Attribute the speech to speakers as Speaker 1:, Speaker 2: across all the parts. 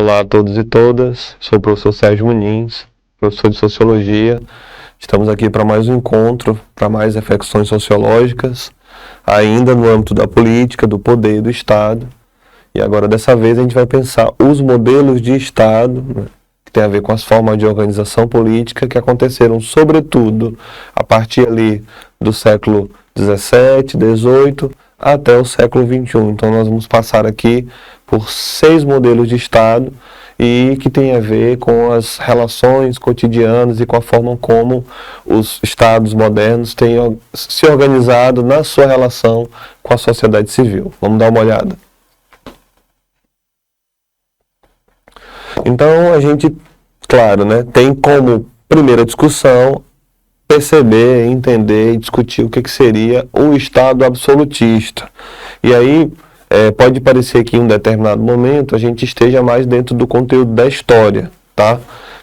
Speaker 1: Olá a todos e todas, sou o professor Sérgio Muniz, professor de Sociologia. Estamos aqui para mais um encontro, para mais reflexões sociológicas, ainda no âmbito da política, do poder e do Estado. E agora, dessa vez, a gente vai pensar os modelos de Estado, né, que tem a ver com as formas de organização política que aconteceram, sobretudo, a partir ali do século XVII, XVIII, até o século XXI. Então, nós vamos passar aqui por 6 modelos de Estado e que tem a ver com as relações cotidianas e com a forma como os Estados modernos têm se organizado na sua relação com a sociedade civil. Vamos dar uma olhada. Então, a gente, claro, né, tem como primeira discussão perceber, entender e discutir o que seria o Estado absolutista. E aí, pode parecer que em um determinado momento a gente esteja mais dentro do conteúdo da história, tá?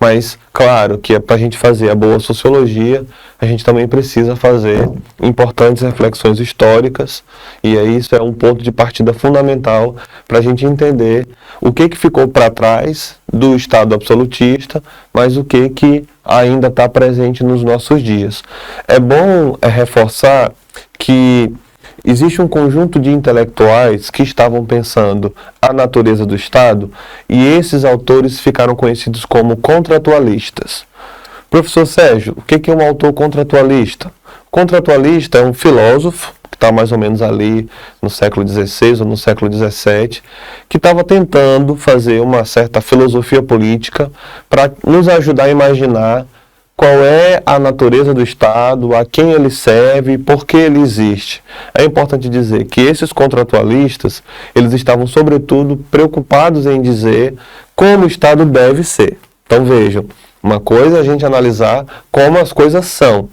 Speaker 1: Mas, claro, que para a gente fazer a boa sociologia, a gente também precisa fazer importantes reflexões históricas, e aí isso é um ponto de partida fundamental para a gente entender o que ficou para trás do Estado absolutista, mas o que ainda está presente nos nossos dias. É bom reforçar que existe um conjunto de intelectuais que estavam pensando a natureza do Estado e esses autores ficaram conhecidos como contratualistas. Professor Sérgio, o que é um autor contratualista? Contratualista é um filósofo que está mais ou menos ali no século XVI ou no século XVII, que estava tentando fazer uma certa filosofia política para nos ajudar a imaginar qual é a natureza do Estado, a quem ele serve e por que ele existe. É importante dizer que esses contratualistas, eles estavam sobretudo preocupados em dizer como o Estado deve ser. Então vejam, uma coisa é a gente analisar como as coisas são,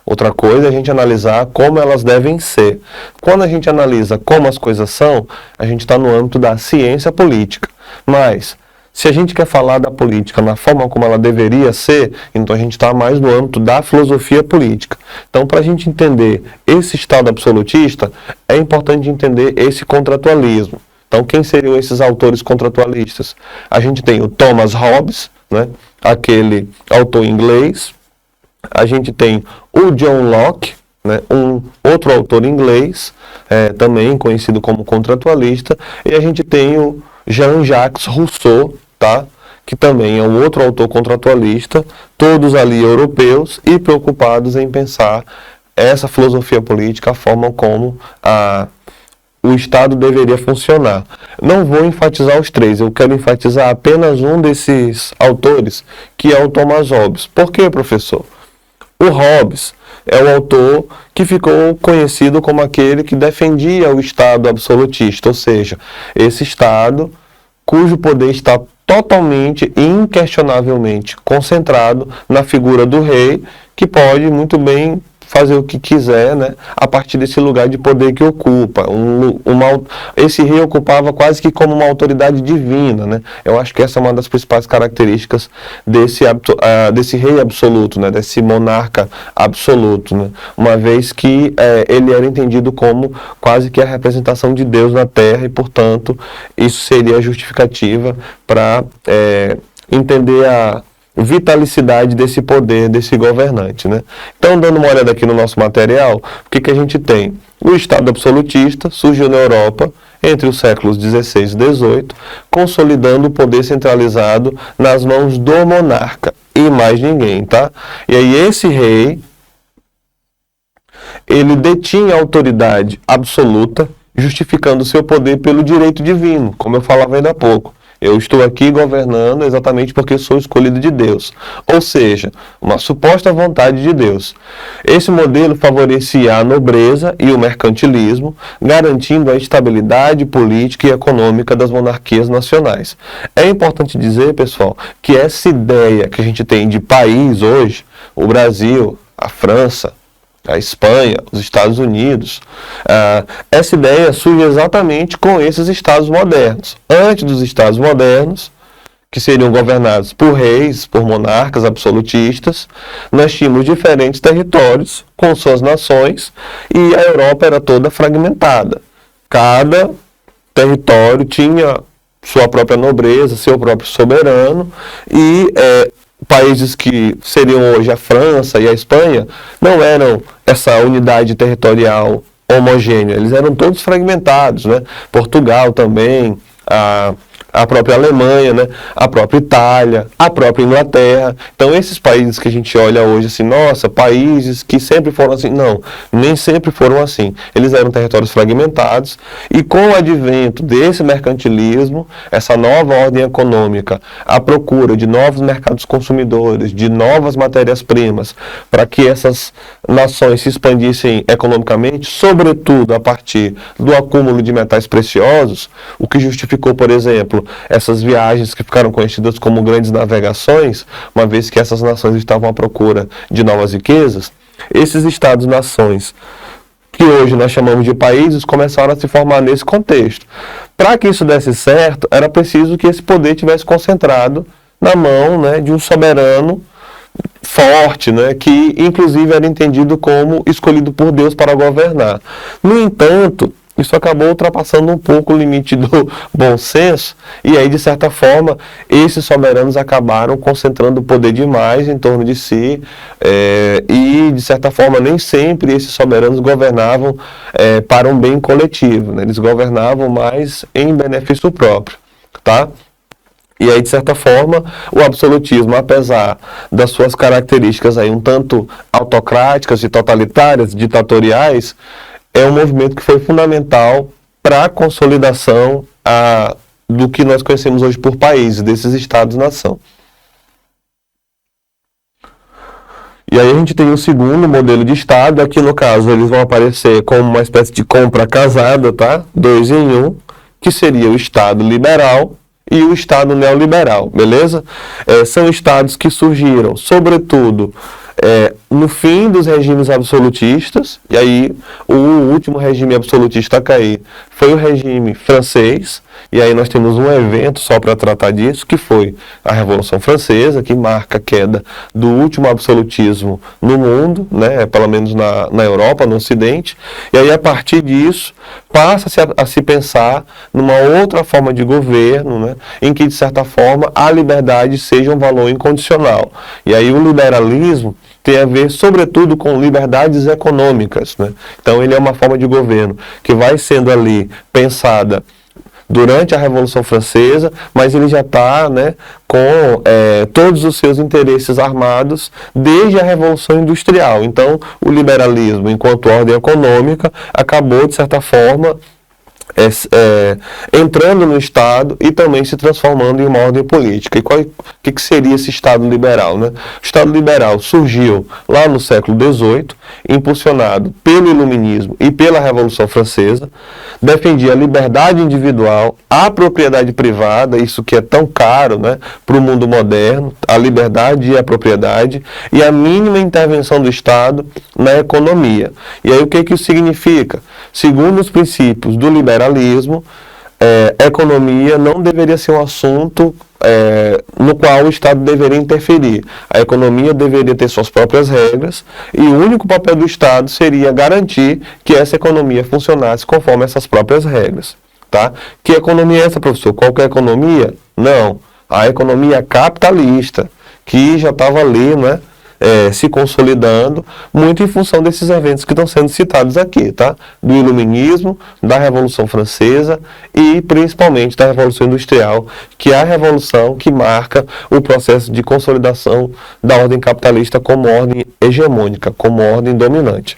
Speaker 1: outra coisa é a gente analisar como elas devem ser. Quando a gente analisa como as coisas são, a gente está no âmbito da ciência política. Mas se a gente quer falar da política na forma como ela deveria ser, então a gente está mais no âmbito da filosofia política. Então, para a gente entender esse Estado absolutista, é importante entender esse contratualismo. Então, quem seriam esses autores contratualistas? A gente tem o Thomas Hobbes, né, aquele autor inglês. A gente tem o John Locke, né, um outro autor inglês, também conhecido como contratualista. E a gente tem o Jean-Jacques Rousseau, tá? Que também é um outro autor contratualista, todos ali europeus e preocupados em pensar essa filosofia política, a forma como o Estado deveria funcionar. Não vou enfatizar os 3, eu quero enfatizar apenas um desses autores, que é o Thomas Hobbes. Por quê, professor? O Hobbes é o autor que ficou conhecido como aquele que defendia o Estado absolutista, ou seja, esse Estado cujo poder está totalmente e inquestionavelmente concentrado na figura do rei, que pode muito bem fazer o que quiser, né, a partir desse lugar de poder que ocupa. Esse rei ocupava quase que como uma autoridade divina, né? Eu acho que essa é uma das principais características desse rei absoluto, né, desse monarca absoluto, né? Uma vez que ele era entendido como quase que a representação de Deus na Terra e, portanto, isso seria a justificativa para entender a vitalicidade desse poder, desse governante, né? Então, dando uma olhada aqui no nosso material, o que a gente tem? O Estado absolutista surgiu na Europa entre os séculos XVI e XVIII, consolidando o poder centralizado nas mãos do monarca e mais ninguém, tá? E aí esse rei, ele detinha a autoridade absoluta, justificando o seu poder pelo direito divino, como eu falava ainda há pouco. Eu estou aqui governando exatamente porque sou escolhido de Deus. Ou seja, uma suposta vontade de Deus. Esse modelo favorecia a nobreza e o mercantilismo, garantindo a estabilidade política e econômica das monarquias nacionais. É importante dizer, pessoal, que essa ideia que a gente tem de país hoje, o Brasil, a França, a Espanha, os Estados Unidos, essa ideia surge exatamente com esses Estados modernos. Antes dos Estados modernos, que seriam governados por reis, por monarcas absolutistas, nós tínhamos diferentes territórios com suas nações e a Europa era toda fragmentada. Cada território tinha sua própria nobreza, seu próprio soberano, e países que seriam hoje a França e a Espanha não eram essa unidade territorial homogênea, eles eram todos fragmentados, né? Portugal também, a própria Alemanha, né? A própria Itália, a própria Inglaterra. Então, esses países que a gente olha hoje assim, nossa, países que sempre foram assim. Não, nem sempre foram assim. Eles eram territórios fragmentados e com o advento desse mercantilismo, essa nova ordem econômica, a procura de novos mercados consumidores, de novas matérias-primas, para que essas nações se expandissem economicamente, sobretudo a partir do acúmulo de metais preciosos, o que justificou, por exemplo, essas viagens que ficaram conhecidas como grandes navegações, uma vez que essas nações estavam à procura de novas riquezas. Esses estados-nações, que hoje nós chamamos de países, começaram a se formar nesse contexto. Para que isso desse certo, era preciso que esse poder tivesse concentrado na mão, né, de um soberano forte, né, que inclusive era entendido como escolhido por Deus para governar. No entanto, isso acabou ultrapassando um pouco o limite do bom senso, e aí, de certa forma, esses soberanos acabaram concentrando poder demais em torno de si, e, de certa forma, nem sempre esses soberanos governavam para um bem coletivo, né? Eles governavam mais em benefício próprio, tá? E aí, de certa forma, o absolutismo, apesar das suas características aí um tanto autocráticas e totalitárias, ditatoriais, é um movimento que foi fundamental para a consolidação do que nós conhecemos hoje por países, desses estados-nação. E aí a gente tem o segundo modelo de Estado, aqui no caso eles vão aparecer como uma espécie de compra casada, tá? 2 em 1, que seria o Estado liberal e o Estado neoliberal, beleza? São estados que surgiram, sobretudo, no fim dos regimes absolutistas, e aí o último regime absolutista a cair foi o regime francês, e aí nós temos um evento só para tratar disso, que foi a Revolução Francesa, que marca a queda do último absolutismo no mundo, né, pelo menos na Europa, no Ocidente, e aí a partir disso passa-se a se pensar numa outra forma de governo, né, em que de certa forma a liberdade seja um valor incondicional. E aí o liberalismo tem a ver, sobretudo, com liberdades econômicas, né? Então, ele é uma forma de governo que vai sendo ali pensada durante a Revolução Francesa, mas ele já está, né, com todos os seus interesses armados desde a Revolução Industrial. Então, o liberalismo, enquanto ordem econômica, acabou, de certa forma, entrando no Estado e também se transformando em uma ordem política. E o que seria esse Estado liberal, né? O Estado liberal surgiu lá no século XVIII, impulsionado pelo Iluminismo e pela Revolução Francesa, defendia a liberdade individual, a propriedade privada, isso que é tão caro, né, para o mundo moderno, a liberdade e a propriedade, e a mínima intervenção do Estado na economia. E aí o que isso significa? Segundo os princípios do liberalismo, economia não deveria ser um assunto no qual o Estado deveria interferir. A economia deveria ter suas próprias regras e o único papel do Estado seria garantir que essa economia funcionasse conforme essas próprias regras. Tá? Que economia é essa, professor? Qualquer economia? Não. A economia capitalista, que já estava ali, né, se consolidando, muito em função desses eventos que estão sendo citados aqui, tá? Do Iluminismo, da Revolução Francesa e principalmente da Revolução Industrial, que é a revolução que marca o processo de consolidação da ordem capitalista como ordem hegemônica, como ordem dominante,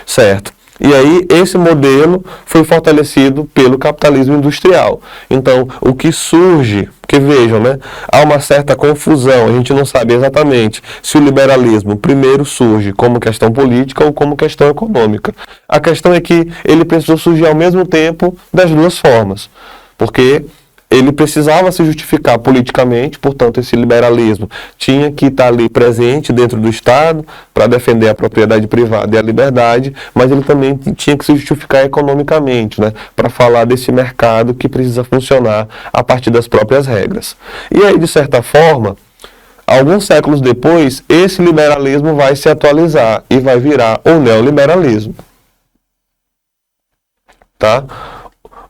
Speaker 1: certo? E aí, esse modelo foi fortalecido pelo capitalismo industrial. Então, o que surge, porque vejam, né, há uma certa confusão, a gente não sabe exatamente se o liberalismo primeiro surge como questão política ou como questão econômica. A questão é que ele precisou surgir ao mesmo tempo das duas formas, porque ele precisava se justificar politicamente, portanto, esse liberalismo tinha que estar ali presente dentro do Estado para defender a propriedade privada e a liberdade, mas ele também tinha que se justificar economicamente, né, para falar desse mercado que precisa funcionar a partir das próprias regras. E aí, de certa forma, alguns séculos depois, esse liberalismo vai se atualizar e vai virar o neoliberalismo. Tá?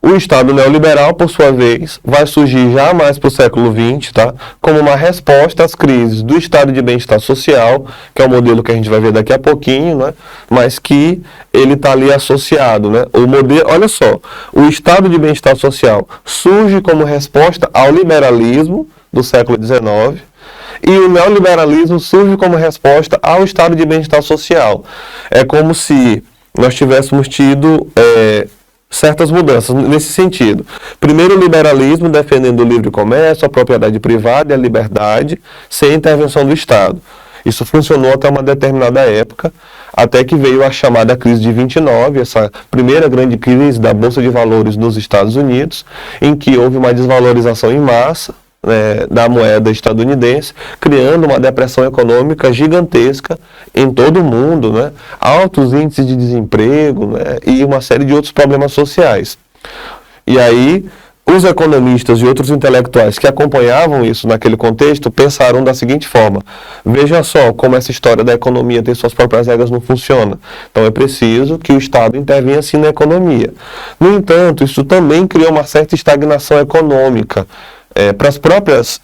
Speaker 1: O Estado neoliberal, por sua vez, vai surgir já mais para o século XX, tá? Como uma resposta às crises do estado de bem-estar social, que é o modelo que a gente vai ver daqui a pouquinho, né? Mas que ele está ali associado, né? O modelo, olha só, o estado de bem-estar social surge como resposta ao liberalismo do século XIX, e o neoliberalismo surge como resposta ao estado de bem-estar social. É como se nós tivéssemos tido certas mudanças nesse sentido. Primeiro, o liberalismo defendendo o livre comércio, a propriedade privada e a liberdade, sem intervenção do Estado. Isso funcionou até uma determinada época, até que veio a chamada crise de 29, essa primeira grande crise da Bolsa de Valores nos Estados Unidos, em que houve uma desvalorização em massa, né, da moeda estadunidense, criando uma depressão econômica gigantesca em todo o mundo, né, altos índices de desemprego, né, e uma série de outros problemas sociais. E aí, os economistas e outros intelectuais que acompanhavam isso naquele contexto pensaram da seguinte forma: veja só como essa história da economia ter suas próprias regras não funciona. Então é preciso que o Estado intervenha assim na economia. No entanto, isso também criou uma certa estagnação econômica para as próprias,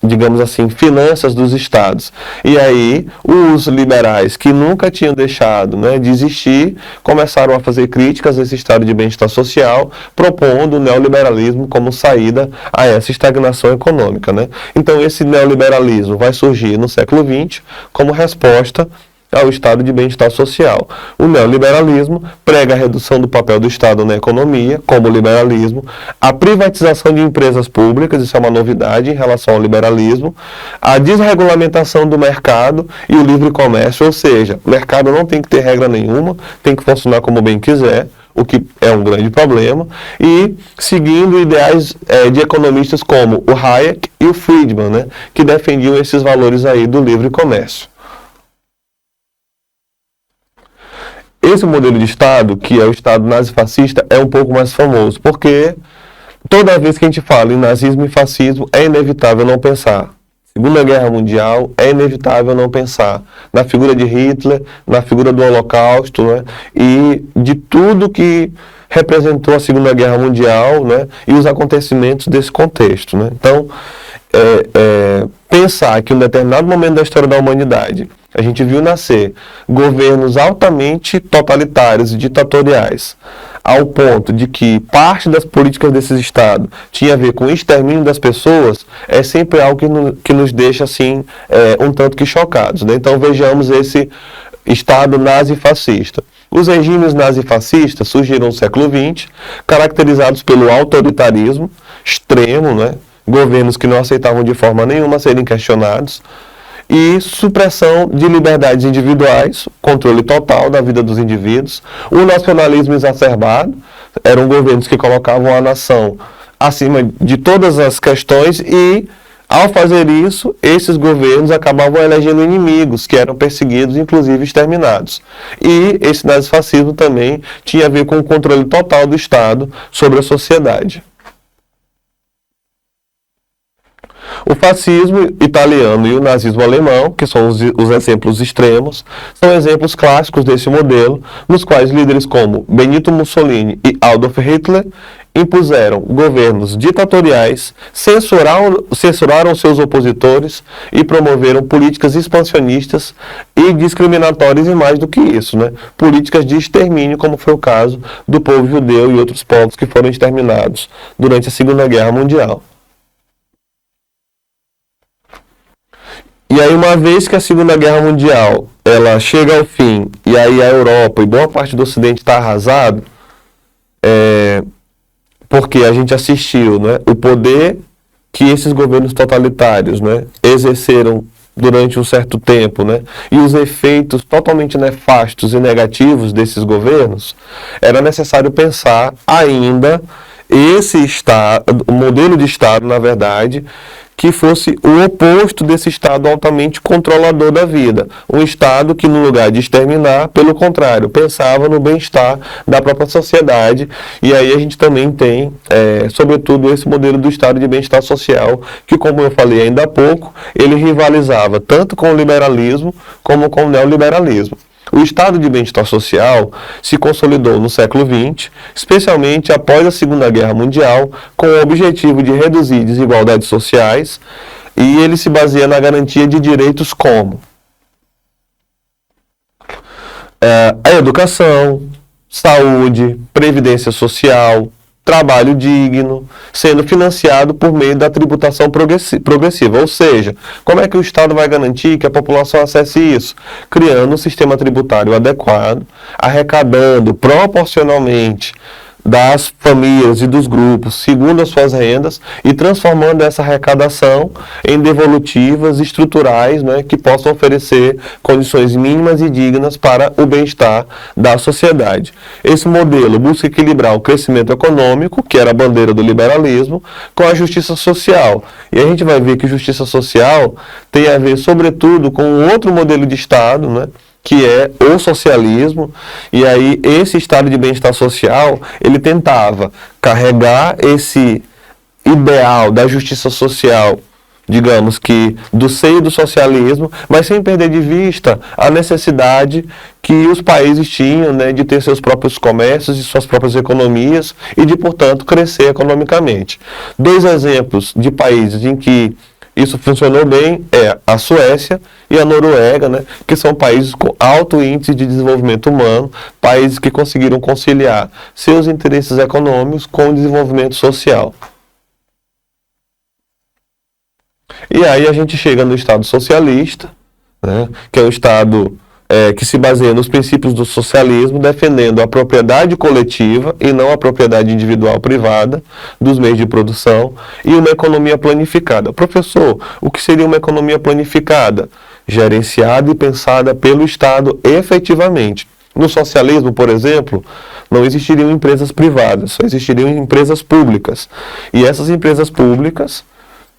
Speaker 1: digamos assim, finanças dos estados. E aí, os liberais, que nunca tinham deixado, né, de existir, começaram a fazer críticas a esse estado de bem-estar social, propondo o neoliberalismo como saída a essa estagnação econômica, né? Então, esse neoliberalismo vai surgir no século XX como resposta ao estado de bem-estar social. O neoliberalismo prega a redução do papel do Estado na economia, como o liberalismo, a privatização de empresas públicas, isso é uma novidade em relação ao liberalismo, a desregulamentação do mercado e o livre comércio, ou seja, o mercado não tem que ter regra nenhuma, tem que funcionar como bem quiser, o que é um grande problema, e seguindo ideais de economistas como o Hayek e o Friedman, né, que defendiam esses valores aí do livre comércio. Esse modelo de Estado, que é o Estado nazifascista, é um pouco mais famoso, porque toda vez que a gente fala em nazismo e fascismo, é inevitável não pensar. Segunda Guerra Mundial, é inevitável não pensar na figura de Hitler, na figura do Holocausto, né, e de tudo que representou a Segunda Guerra Mundial, né, e os acontecimentos desse contexto, né. Então, pensar que em um determinado momento da história da humanidade a gente viu nascer governos altamente totalitários e ditatoriais, ao ponto de que parte das políticas desses estados tinha a ver com o extermínio das pessoas, é sempre algo que nos deixa assim, um tanto que chocados, né? Então vejamos esse Estado nazi-fascista. Os regimes nazi-fascistas surgiram no século XX, caracterizados pelo autoritarismo extremo, né? Governos que não aceitavam de forma nenhuma serem questionados, e supressão de liberdades individuais, controle total da vida dos indivíduos, o nacionalismo exacerbado, eram governos que colocavam a nação acima de todas as questões e, ao fazer isso, esses governos acabavam elegendo inimigos que eram perseguidos, inclusive exterminados. E esse nazifascismo também tinha a ver com o controle total do Estado sobre a sociedade. O fascismo italiano e o nazismo alemão, que são os exemplos extremos, são exemplos clássicos desse modelo, nos quais líderes como Benito Mussolini e Adolf Hitler impuseram governos ditatoriais, censuraram seus opositores e promoveram políticas expansionistas e discriminatórias, e mais do que isso, né? Políticas de extermínio, como foi o caso do povo judeu e outros povos que foram exterminados durante a Segunda Guerra Mundial. E aí, uma vez que a Segunda Guerra Mundial ela chega ao fim, e aí a Europa e boa parte do Ocidente está arrasado, porque a gente assistiu, né, o poder que esses governos totalitários, né, exerceram durante um certo tempo, né, e os efeitos totalmente nefastos e negativos desses governos, era necessário pensar ainda esse Estado, o modelo de Estado, na verdade, que fosse o oposto desse Estado altamente controlador da vida. Um Estado que, no lugar de exterminar, pelo contrário, pensava no bem-estar da própria sociedade. E aí a gente também tem, sobretudo, esse modelo do Estado de bem-estar social, que, como eu falei ainda há pouco, ele rivalizava tanto com o liberalismo como com o neoliberalismo. O estado de bem-estar social se consolidou no século XX, especialmente após a Segunda Guerra Mundial, com o objetivo de reduzir desigualdades sociais, e ele se baseia na garantia de direitos como a educação, saúde, previdência social, trabalho digno, sendo financiado por meio da tributação progressiva. Ou seja, como é que o Estado vai garantir que a população acesse isso? Criando um sistema tributário adequado, arrecadando proporcionalmente das famílias e dos grupos, segundo as suas rendas, e transformando essa arrecadação em devolutivas estruturais, né, que possam oferecer condições mínimas e dignas para o bem-estar da sociedade. Esse modelo busca equilibrar o crescimento econômico, que era a bandeira do liberalismo, com a justiça social. E a gente vai ver que justiça social tem a ver, sobretudo, com um outro modelo de Estado, né, que é o socialismo, e aí esse estado de bem-estar social, ele tentava carregar esse ideal da justiça social, digamos que do seio do socialismo, mas sem perder de vista a necessidade que os países tinham, né, de ter seus próprios comércios e suas próprias economias e de, portanto, crescer economicamente. Dois exemplos de países em que isso funcionou bem é a Suécia e a Noruega, né, que são países com alto índice de desenvolvimento humano, países que conseguiram conciliar seus interesses econômicos com o desenvolvimento social. E aí a gente chega no Estado socialista, né, que é o Estado que se baseia nos princípios do socialismo, defendendo a propriedade coletiva e não a propriedade individual privada dos meios de produção, e uma economia planificada. Professor, o que seria uma economia planificada? Gerenciada e pensada pelo Estado efetivamente. No socialismo, por exemplo, não existiriam empresas privadas, só existiriam empresas públicas. E essas empresas públicas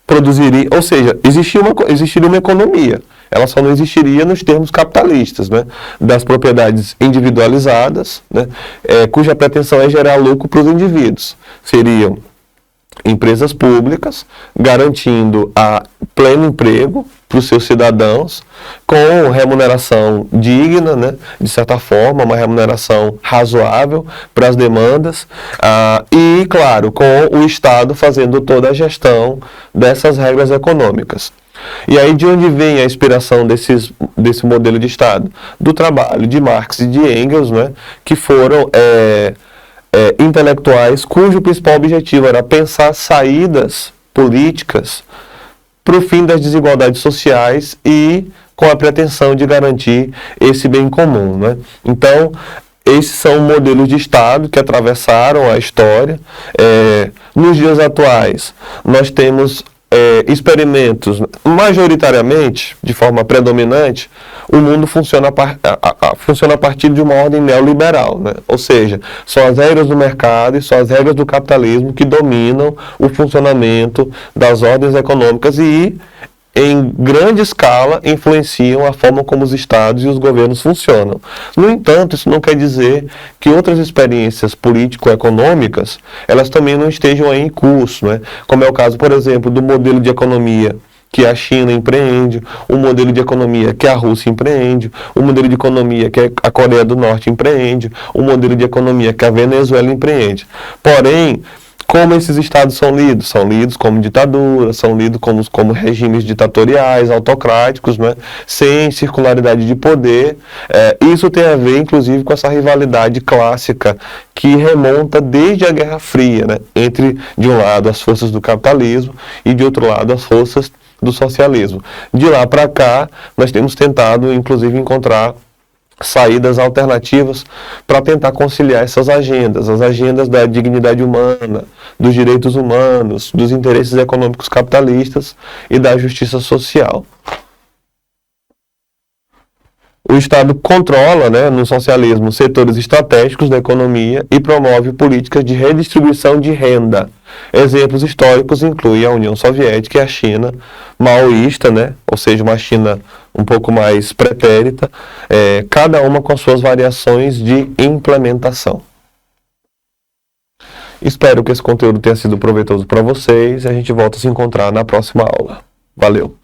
Speaker 1: produziriam, ou seja, existiria uma economia. Ela só não existiria nos termos capitalistas, né, das propriedades individualizadas, né, cuja pretensão é gerar lucro para os indivíduos. Seriam empresas públicas garantindo a pleno emprego para os seus cidadãos, com remuneração digna, né, de certa forma, uma remuneração razoável para as demandas, e, claro, com o Estado fazendo toda a gestão dessas regras econômicas. E aí de onde vem a inspiração desse modelo de Estado? Do trabalho de Marx e de Engels, né, que foram intelectuais cujo principal objetivo era pensar saídas políticas para o fim das desigualdades sociais e com a pretensão de garantir esse bem comum, né? Então, esses são modelos de Estado que atravessaram a história. Nos dias atuais, nós temos experimentos, majoritariamente, de forma predominante, o mundo funciona a partir de uma ordem neoliberal, né? Ou seja, são as regras do mercado e são as regras do capitalismo que dominam o funcionamento das ordens econômicas e, em grande escala, influenciam a forma como os estados e os governos funcionam. No entanto, isso não quer dizer que outras experiências político-econômicas, elas também não estejam aí em curso, né? Como é o caso, por exemplo, do modelo de economia que a China empreende, o modelo de economia que a Rússia empreende, o modelo de economia que a Coreia do Norte empreende, o modelo de economia que a Venezuela empreende. Porém, como esses estados são lidos? São lidos como ditaduras, são lidos como regimes ditatoriais, autocráticos, né? Sem circularidade de poder. Isso tem a ver, inclusive, com essa rivalidade clássica que remonta desde a Guerra Fria, né? Entre, de um lado, as forças do capitalismo e, de outro lado, as forças do socialismo. De lá para cá, nós temos tentado, inclusive, encontrar saídas alternativas para tentar conciliar essas agendas, as agendas da dignidade humana, dos direitos humanos, dos interesses econômicos capitalistas e da justiça social. O Estado controla, né, no socialismo, setores estratégicos da economia e promove políticas de redistribuição de renda. Exemplos históricos incluem a União Soviética e a China maoísta, né, ou seja, uma China um pouco mais pretérita, cada uma com as suas variações de implementação. Espero que esse conteúdo tenha sido proveitoso para vocês e a gente volta a se encontrar na próxima aula. Valeu!